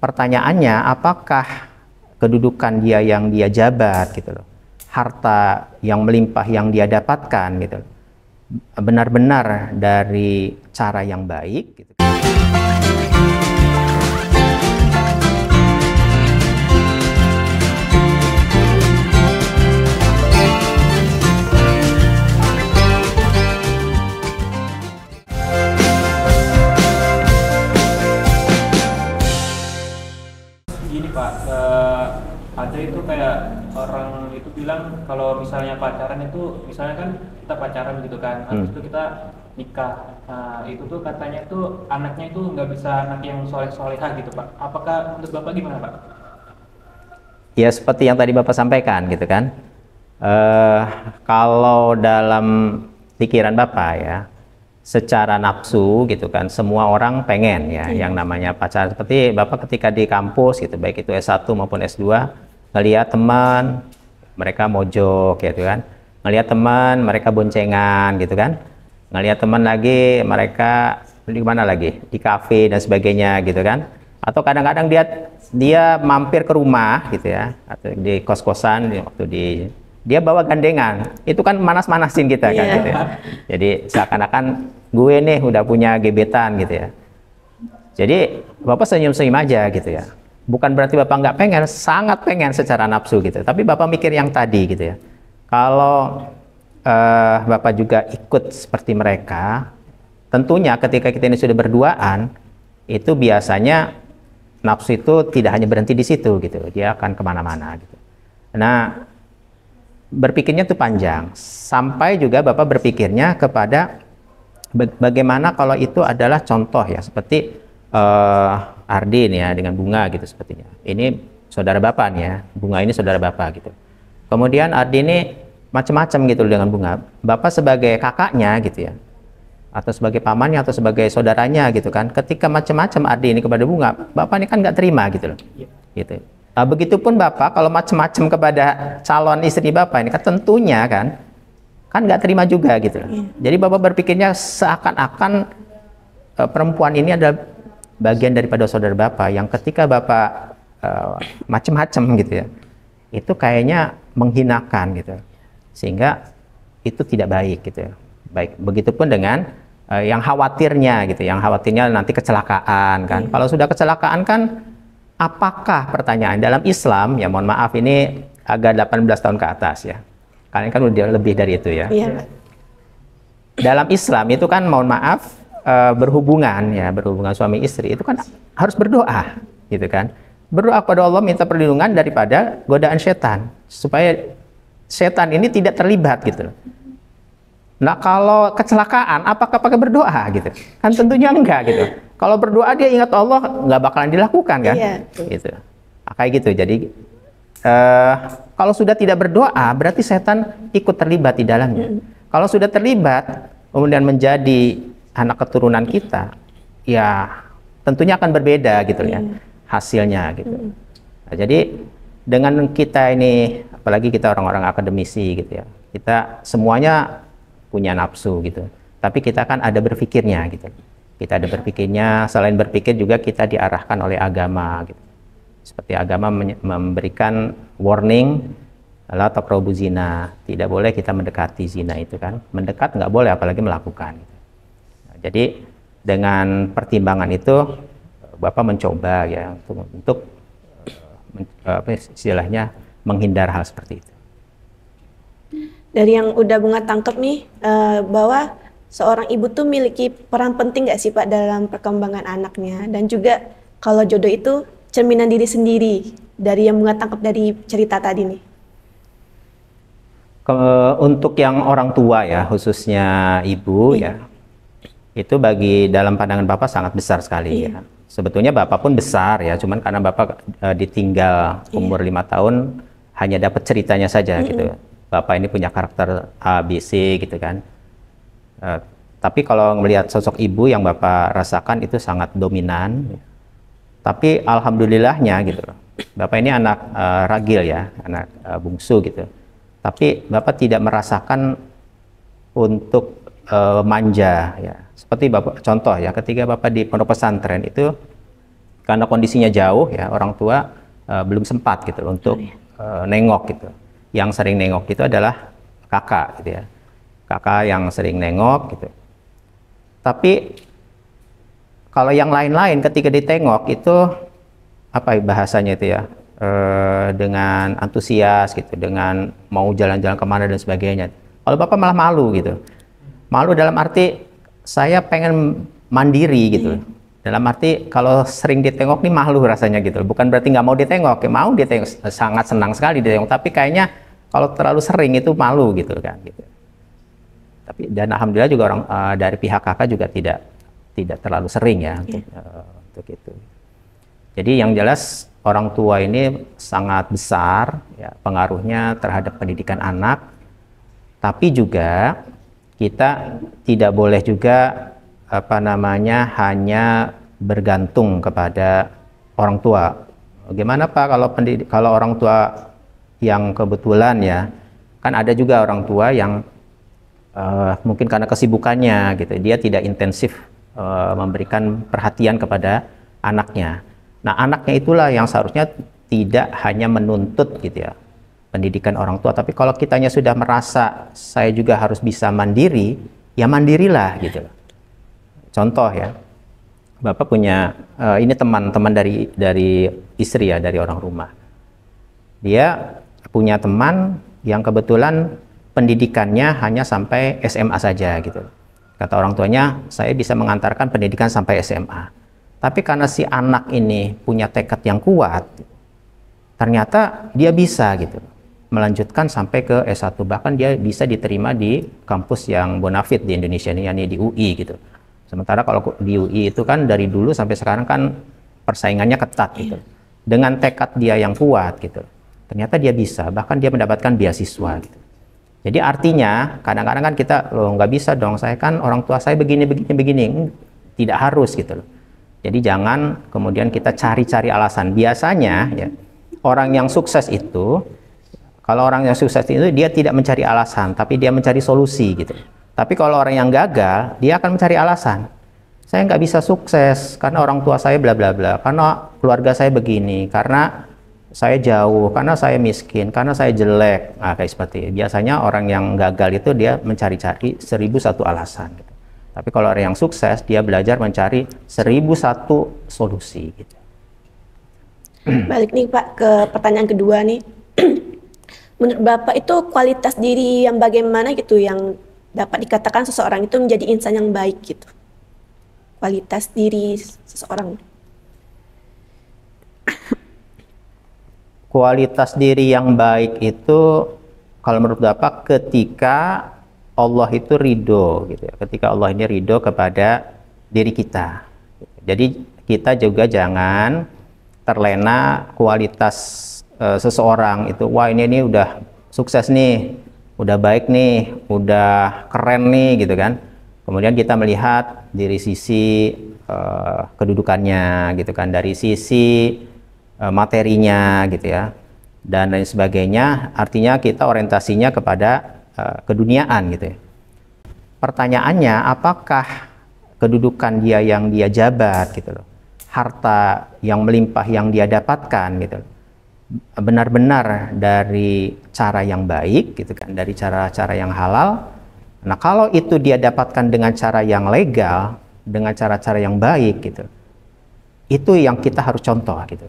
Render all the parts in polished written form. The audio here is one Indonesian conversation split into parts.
pertanyaannya apakah kedudukan dia yang dia jabat gitu loh, harta yang melimpah yang dia dapatkan gitu loh, benar-benar dari cara yang baik gitu. Gini Pak, ada itu kayak orang itu bilang kalau misalnya pacaran itu, misalnya kan kita pacaran gitu kan, habis itu kita nikah. Nah, itu tuh katanya tuh anaknya itu nggak bisa anak yang soleh-solehah gitu Pak. Apakah menurut Bapak gimana Pak? Ya seperti yang tadi Bapak sampaikan gitu kan. Kalau dalam pikiran Bapak ya, secara nafsu gitu kan, semua orang pengen ya yang namanya pacaran. Seperti Bapak ketika di kampus gitu, baik itu S1 maupun S2, ngelihat teman mereka mojok gitu kan, ngelihat teman mereka boncengan gitu kan, ngelihat teman lagi mereka di mana lagi, di kafe dan sebagainya gitu kan, atau kadang-kadang dia mampir ke rumah gitu ya, atau di kos-kosan waktu dia bawa gandengan, itu kan manas-manasin kita kan gitu ya. Jadi seakan-akan gue nih udah punya gebetan gitu ya. Jadi Bapak senyum-senyum aja gitu ya. Bukan berarti Bapak nggak pengen, sangat pengen secara nafsu gitu. Tapi Bapak mikir yang tadi gitu ya. Kalau Bapak juga ikut seperti mereka, tentunya ketika kita ini sudah berduaan, itu biasanya nafsu itu tidak hanya berhenti di situ gitu. Dia akan kemana-mana gitu. Nah, berpikirnya itu panjang, sampai juga Bapak berpikirnya kepada bagaimana kalau itu adalah contoh ya, seperti Ardin ya dengan Bunga gitu sepertinya. Ini saudara Bapak nih ya, Bunga ini saudara Bapak gitu. Kemudian Ardin ini macam-macam gitu dengan Bunga. Bapak sebagai kakaknya gitu ya, atau sebagai pamannya atau sebagai saudaranya gitu kan. Ketika macam-macam Ardin ini kepada Bunga, Bapak ini kan nggak terima gitu loh. Gitu. Begitupun Bapak kalau macam-macam kepada calon istri Bapak ini kan tentunya kan nggak terima juga gitu. Jadi Bapak berpikirnya seakan-akan perempuan ini adalah bagian daripada saudara Bapak yang ketika Bapak macam-macam gitu ya, itu kayaknya menghinakan gitu, sehingga itu tidak baik gitu ya. Baik, begitupun dengan yang khawatirnya gitu, yang khawatirnya nanti kecelakaan kan. Kalau sudah kecelakaan kan, apakah pertanyaan dalam Islam ya, mohon maaf ini agak 18 tahun ke atas ya, kalian kan udah lebih dari itu ya. Dalam Islam itu kan mohon maaf berhubungan suami istri itu kan harus berdoa gitu kan, berdoa kepada Allah minta perlindungan daripada godaan setan supaya setan ini tidak terlibat gitu. Nah kalau kecelakaan apakah pakai berdoa gitu kan, tentunya enggak gitu. Kalau berdoa dia ingat Allah nggak bakalan dilakukan kan, gitu. Kayak gitu. Jadi kalau sudah tidak berdoa berarti setan ikut terlibat di dalamnya. Kalau sudah terlibat kemudian menjadi anak keturunan kita, ya tentunya akan berbeda gitu ya hasilnya gitu. Nah, jadi dengan kita ini, apalagi kita orang-orang akademisi gitu ya, kita semuanya punya nafsu gitu. Tapi kita kan ada berpikirnya gitu. Kita ada berpikirnya, selain berpikir juga kita diarahkan oleh agama gitu. Seperti agama memberikan warning, la taqrabu zina, tidak boleh kita mendekati zina itu kan. Mendekat nggak boleh, apalagi melakukan. Nah, jadi dengan pertimbangan itu Bapak mencoba ya untuk istilahnya menghindar hal seperti itu. Dari yang udah Bunga tangkap nih, bahwa seorang ibu tuh memiliki peran penting nggak sih Pak dalam perkembangan anaknya, dan juga kalau jodoh itu cerminan diri sendiri, dari yang Bunga tangkap dari cerita tadi nih. Untuk yang orang tua ya, khususnya ibu ya, itu bagi dalam pandangan Bapak sangat besar sekali ya. Sebetulnya Bapak pun besar ya, cuman karena Bapak ditinggal umur 5 tahun, hanya dapat ceritanya saja gitu. Bapak ini punya karakter A, B, C gitu kan. Tapi kalau melihat sosok ibu yang Bapak rasakan itu sangat dominan. Tapi alhamdulillahnya gitu, Bapak ini anak ragil ya, anak bungsu gitu. Tapi Bapak tidak merasakan untuk manja ya. Seperti Bapak contoh ya, ketika Bapak di pondok pesantren itu karena kondisinya jauh ya, orang tua belum sempat gitu untuk nengok gitu. Yang sering nengok itu adalah kakak gitu ya, kakak yang sering nengok gitu. Tapi kalau yang lain-lain ketika ditengok itu apa bahasanya itu ya, dengan antusias gitu, dengan mau jalan-jalan kemana dan sebagainya. Kalau bapak malah malu gitu, malu dalam arti saya pengen mandiri gitu. Dalam arti kalau sering ditengok nih malu rasanya gitu. Bukan berarti nggak mau ditengok, ya mau ditengok, sangat senang sekali ditengok. Tapi kayaknya kalau terlalu sering itu malu gitu kan. Gitu. Tapi dan alhamdulillah juga orang dari pihak kakak juga tidak terlalu sering ya untuk itu. Jadi yang jelas orang tua ini sangat besar ya, pengaruhnya terhadap pendidikan anak. Tapi juga kita tidak boleh juga hanya bergantung kepada orang tua. Bagaimana Pak kalau orang tua yang kebetulan ya, kan ada juga orang tua yang mungkin karena kesibukannya gitu, dia tidak intensif memberikan perhatian kepada anaknya. Nah, anaknya itulah yang seharusnya tidak hanya menuntut gitu ya pendidikan orang tua, tapi kalau kitanya sudah merasa saya juga harus bisa mandiri, ya mandirilah gitu. Contoh ya, Bapak punya ini teman-teman dari istri ya, dari orang rumah. Dia punya teman yang kebetulan pendidikannya hanya sampai SMA saja gitu. Kata orang tuanya, saya bisa mengantarkan pendidikan sampai SMA. Tapi karena si anak ini punya tekad yang kuat, ternyata dia bisa gitu melanjutkan sampai ke S1, bahkan dia bisa diterima di kampus yang bonafit di Indonesia ini, yakni di UI gitu. Sementara kalau di UI itu kan dari dulu sampai sekarang kan persaingannya ketat gitu. Dengan tekad dia yang kuat gitu, ternyata dia bisa, bahkan dia mendapatkan beasiswa gitu. Jadi artinya kadang-kadang kan kita loh nggak bisa dong, saya kan orang tua saya begini. Tidak harus gitu loh. Jadi jangan kemudian kita cari-cari alasan. Biasanya ya orang yang sukses itu, kalau orang yang sukses itu dia tidak mencari alasan, tapi dia mencari solusi gitu. Tapi kalau orang yang gagal, dia akan mencari alasan. Saya nggak bisa sukses karena orang tua saya bla bla bla, karena keluarga saya begini, karena saya jauh, karena saya miskin, karena saya jelek. Nah, kayak seperti itu. Biasanya orang yang gagal itu dia mencari-cari 1001 alasan. Gitu. Tapi kalau orang yang sukses, dia belajar mencari 1001 solusi. Gitu. Balik nih Pak ke pertanyaan kedua nih. Menurut Bapak itu kualitas diri yang bagaimana gitu yang dapat dikatakan seseorang itu menjadi insan yang baik gitu? Kualitas diri seseorang. Kualitas diri yang baik itu kalau menurut Bapak ketika Allah itu ridho gitu ya. Ketika Allah ini ridho kepada diri kita. Jadi kita juga jangan terlena kualitas seseorang itu, wah ini udah sukses nih, udah baik nih, udah keren nih gitu kan. Kemudian kita melihat dari sisi kedudukannya gitu kan, dari sisi materinya gitu ya, dan lain sebagainya. Artinya kita orientasinya kepada keduniaan gitu ya. Pertanyaannya, apakah kedudukan dia yang dia jabat gitu loh, harta yang melimpah yang dia dapatkan gitu loh, benar-benar dari cara yang baik gitu kan, dari cara-cara yang halal. Nah, kalau itu dia dapatkan dengan cara yang legal, dengan cara-cara yang baik gitu, itu yang kita harus contoh gitu.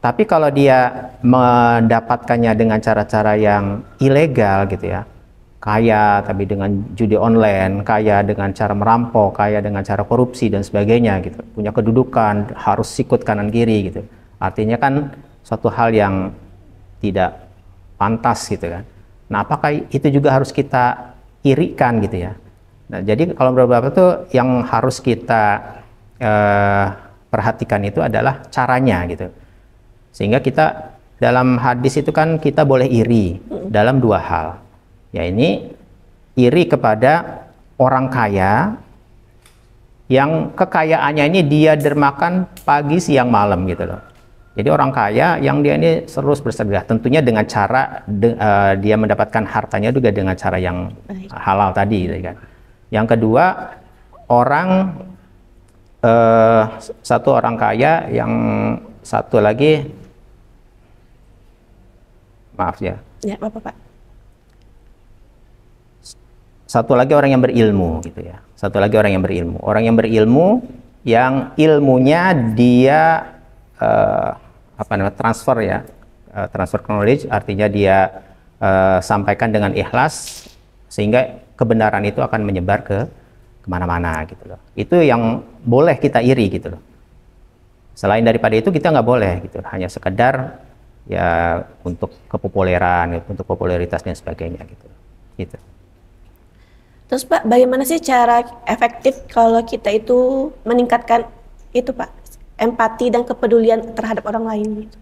Tapi kalau dia mendapatkannya dengan cara-cara yang ilegal gitu ya, kaya tapi dengan judi online, kaya dengan cara merampok, kaya dengan cara korupsi dan sebagainya gitu, punya kedudukan, harus sikut kanan kiri gitu, artinya kan suatu hal yang tidak pantas gitu kan. Nah, apakah itu juga harus kita irikan gitu ya? Nah, jadi kalau menurut Bapak tuh yang harus kita perhatikan itu adalah caranya gitu. Sehingga kita dalam hadis itu kan kita boleh iri dalam dua hal. Ya, ini iri kepada orang kaya yang kekayaannya ini dia dermakan pagi siang malam gitu loh. Jadi orang kaya yang dia ini terus bersedekah, tentunya dengan cara dia mendapatkan hartanya juga dengan cara yang halal tadi, gitu kan. Yang kedua, orang satu orang kaya, yang satu lagi, maaf ya, Ya, Bapak. satu lagi orang yang berilmu gitu ya. Satu lagi orang yang berilmu. Orang yang berilmu yang ilmunya dia transfer ya. Transfer knowledge artinya dia sampaikan dengan ikhlas sehingga kebenaran itu akan menyebar ke kemana-mana gitu loh. Itu yang boleh kita iri gitu loh. Selain daripada itu kita nggak boleh gitu. Hanya sekedar ya untuk kepopuleran, untuk popularitas dan sebagainya gitu. Gitu. Terus Pak, bagaimana sih cara efektif kalau kita itu meningkatkan itu Pak, empati dan kepedulian terhadap orang lain gitu?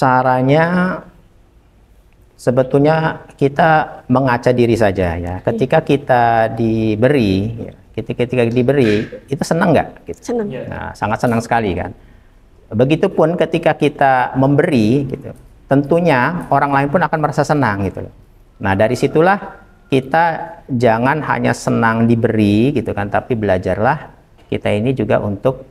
Caranya sebetulnya kita mengaca diri saja ya. Ketika kita diberi, ya, ketika diberi itu senang nggak? Gitu. Senang. Nah, sangat senang sekali kan. Begitupun ketika kita memberi, gitu, tentunya orang lain pun akan merasa senang gitu loh. Nah, dari situlah kita jangan hanya senang diberi gitu kan, tapi belajarlah kita ini juga untuk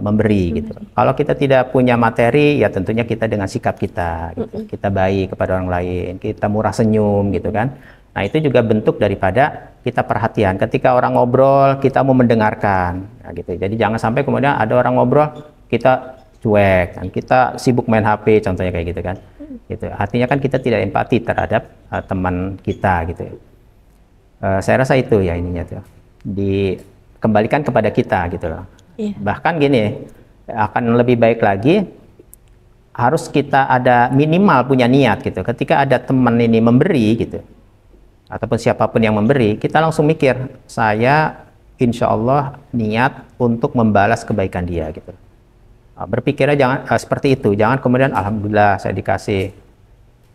memberi gitu. Kalau kita tidak punya materi, ya tentunya kita dengan sikap kita, gitu. Kita baik kepada orang lain, kita murah senyum gitu kan. Nah, itu juga bentuk daripada kita perhatian. Ketika orang ngobrol, kita mau mendengarkan, nah, gitu. Jadi jangan sampai kemudian ada orang ngobrol, kita cuek, kan? Kita sibuk main HP, contohnya kayak gitu kan. Gitu. Artinya kan kita tidak empati terhadap teman kita gitu. Saya rasa itu ya ininya tuh. Dikembalikan kepada kita gitu loh. Iya. Bahkan gini, akan lebih baik lagi harus kita ada minimal punya niat gitu. Ketika ada teman ini memberi gitu, ataupun siapapun yang memberi, kita langsung mikir, saya insya Allah niat untuk membalas kebaikan dia gitu. Berpikirnya jangan seperti itu, jangan kemudian alhamdulillah saya dikasih,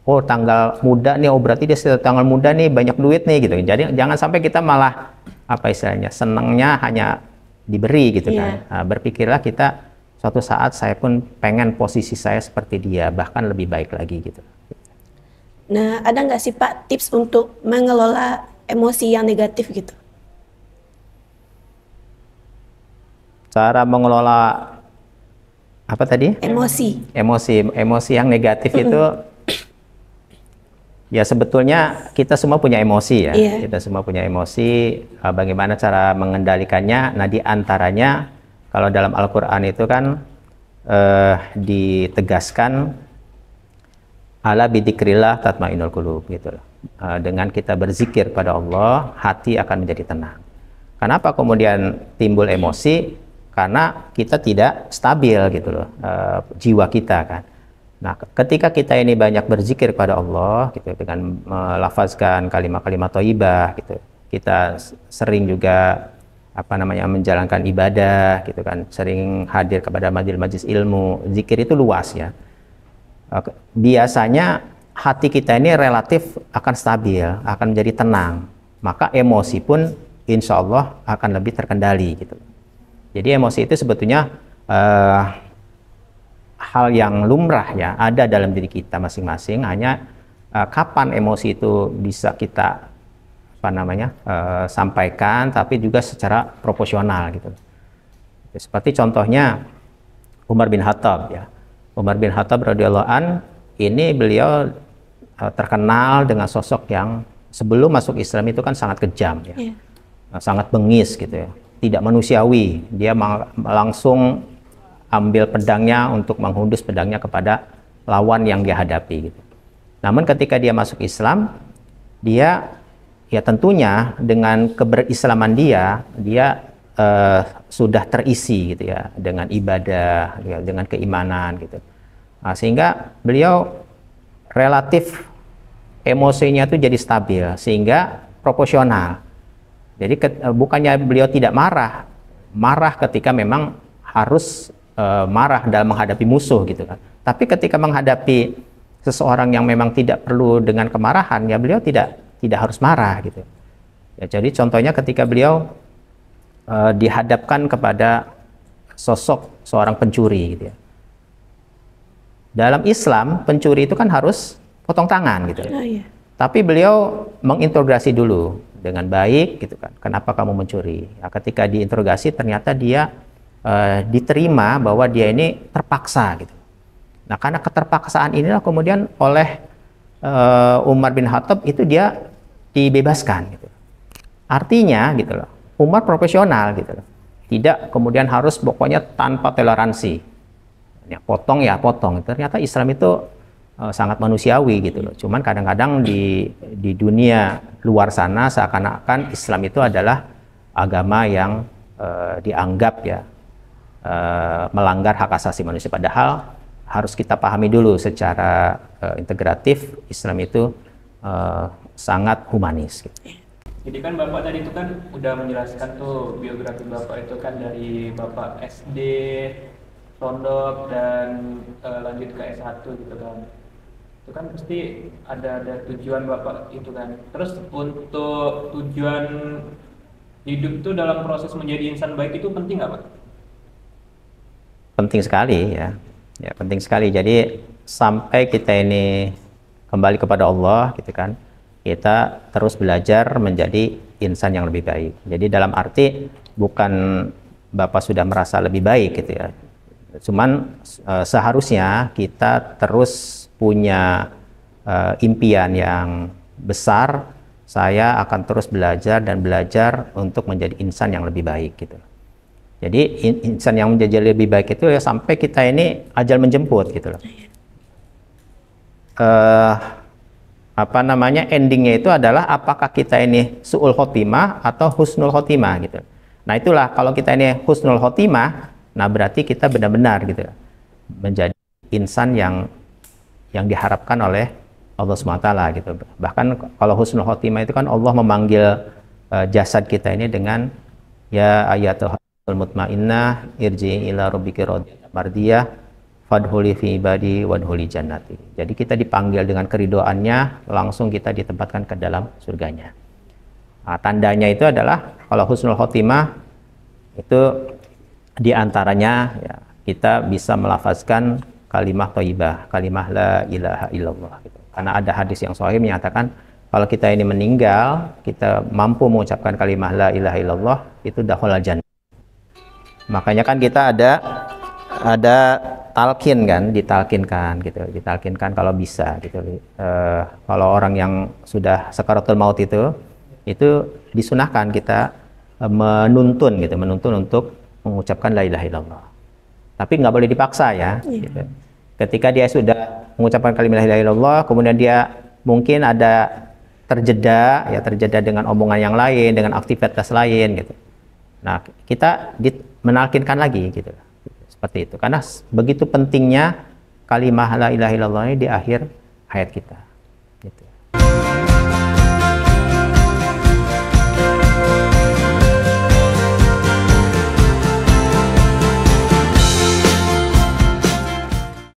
oh tanggal muda nih, oh berarti dia tanggal muda nih banyak duit nih gitu. Jadi jangan sampai kita malah apa istilahnya senangnya hanya diberi gitu kan. Berpikirlah kita suatu saat saya pun pengen posisi saya seperti dia, bahkan lebih baik lagi gitu. Nah, ada nggak sih Pak tips untuk mengelola emosi yang negatif gitu? Cara mengelola apa tadi? Emosi yang negatif itu ya sebetulnya kita semua punya emosi ya. Kita semua punya emosi, bagaimana cara mengendalikannya. Nah, di antaranya kalau dalam Al-Qur'an itu kan ditegaskan ala bidzikrillah tatmainnul qulub gitu loh. Dengan kita berzikir pada Allah, hati akan menjadi tenang. Kenapa kemudian timbul emosi? Karena kita tidak stabil gitu loh, jiwa kita kan. Nah, ketika kita ini banyak berzikir kepada Allah gitu, dengan melafazkan kalimat-kalimat thayyibah gitu, kita sering juga menjalankan ibadah gitu kan, sering hadir kepada majelis ilmu, zikir itu luas ya. Biasanya hati kita ini relatif akan stabil, akan menjadi tenang, maka emosi pun insya Allah akan lebih terkendali gitu. Jadi emosi itu sebetulnya hal yang lumrah ya, ada dalam diri kita masing-masing. Hanya kapan emosi itu bisa kita sampaikan, tapi juga secara proporsional gitu. Seperti contohnya Umar bin Khattab ya. Umar bin Khattab radhiyallahu an, ini beliau terkenal dengan sosok yang sebelum masuk Islam itu kan sangat kejam ya, sangat bengis gitu ya. Tidak manusiawi, dia langsung ambil pedangnya untuk menghundus pedangnya kepada lawan yang dia hadapi gitu. Namun ketika dia masuk Islam, dia ya tentunya dengan keberislaman dia sudah terisi gitu ya, dengan ibadah, ya, dengan keimanan gitu. Nah, sehingga beliau relatif emosinya itu jadi stabil, sehingga proporsional. Jadi bukannya beliau tidak marah ketika memang harus marah dalam menghadapi musuh gitu kan. Tapi ketika menghadapi seseorang yang memang tidak perlu dengan kemarahan, ya beliau tidak harus marah gitu. Ya, jadi contohnya ketika beliau dihadapkan kepada sosok seorang pencuri gitu ya. Dalam Islam pencuri itu kan harus potong tangan gitu. Tapi beliau mengintegrasi dulu, dengan baik gitu kan. Kenapa kamu mencuri? Ya, ketika diinterogasi ternyata dia diterima bahwa dia ini terpaksa gitu. Nah, karena keterpaksaan inilah kemudian oleh Umar bin Khattab itu dia dibebaskan gitu. Artinya gitu loh, Umar profesional gitu loh. Tidak kemudian harus pokoknya tanpa toleransi. Ya, potong ya potong. Ternyata Islam itu sangat manusiawi gitu loh. Cuman kadang-kadang di dunia luar sana seakan-akan Islam itu adalah agama yang dianggap ya melanggar hak asasi manusia, padahal harus kita pahami dulu secara integratif Islam itu sangat humanis gitu. Jadi kan Bapak tadi itu kan udah menjelaskan tuh biografi Bapak itu kan dari Bapak SD, pondok dan lanjut ke S1 gitu kan. Itu kan pasti ada tujuan Bapak itu kan. Terus untuk tujuan hidup itu dalam proses menjadi insan baik itu penting nggak Pak? Penting sekali ya. Ya, penting sekali. Jadi sampai kita ini kembali kepada Allah gitu kan, kita terus belajar menjadi insan yang lebih baik. Jadi dalam arti bukan Bapak sudah merasa lebih baik gitu ya. Cuman seharusnya kita terus punya impian yang besar. Saya akan terus belajar dan belajar untuk menjadi insan yang lebih baik gitu. Jadi insan yang menjadi lebih baik itu ya sampai kita ini ajal menjemput gitu loh. Apa namanya, endingnya itu adalah apakah kita ini su'ul khotimah atau husnul khotimah gitu. Nah itulah, kalau kita ini husnul khotimah, nah berarti kita benar-benar gitu menjadi insan yang diharapkan oleh Allah SWT gitu. Bahkan kalau husnul khotimah itu kan Allah memanggil jasad kita ini dengan ya ayatuhal mutmainnah irji'i ila rabbiki radiyatan mardiyah fadkhuli fi ibadi wadkhuli jannati. Jadi kita dipanggil dengan keridoannya, langsung kita ditempatkan ke dalam surganya. Nah, tandanya itu adalah kalau husnul khotimah itu diantaranya ya, kita bisa melafazkan kalimah thayyibah, kalimah la ilaha illallah gitu. Karena ada hadis yang sahih menyatakan kalau kita ini meninggal, kita mampu mengucapkan kalimah la ilaha illallah, itu dakhulal jannah. Makanya kan kita ada talqin kan, ditalkinkan gitu, ditalkinkan kalau bisa gitu. Kalau orang yang sudah sakaratul maut itu disunahkan kita menuntun gitu, menuntun untuk mengucapkan la ilaha illallah. Tapi nggak boleh dipaksa ya. Gitu. Ketika dia sudah mengucapkan kalimat la ilaha illallah, kemudian dia mungkin ada terjeda dengan omongan yang lain, dengan aktivitas lain gitu. Nah, kita menalkinkan lagi gitu. Seperti itu. Karena begitu pentingnya kalimah la ilaha illallah ini di akhir hayat kita. Gitu.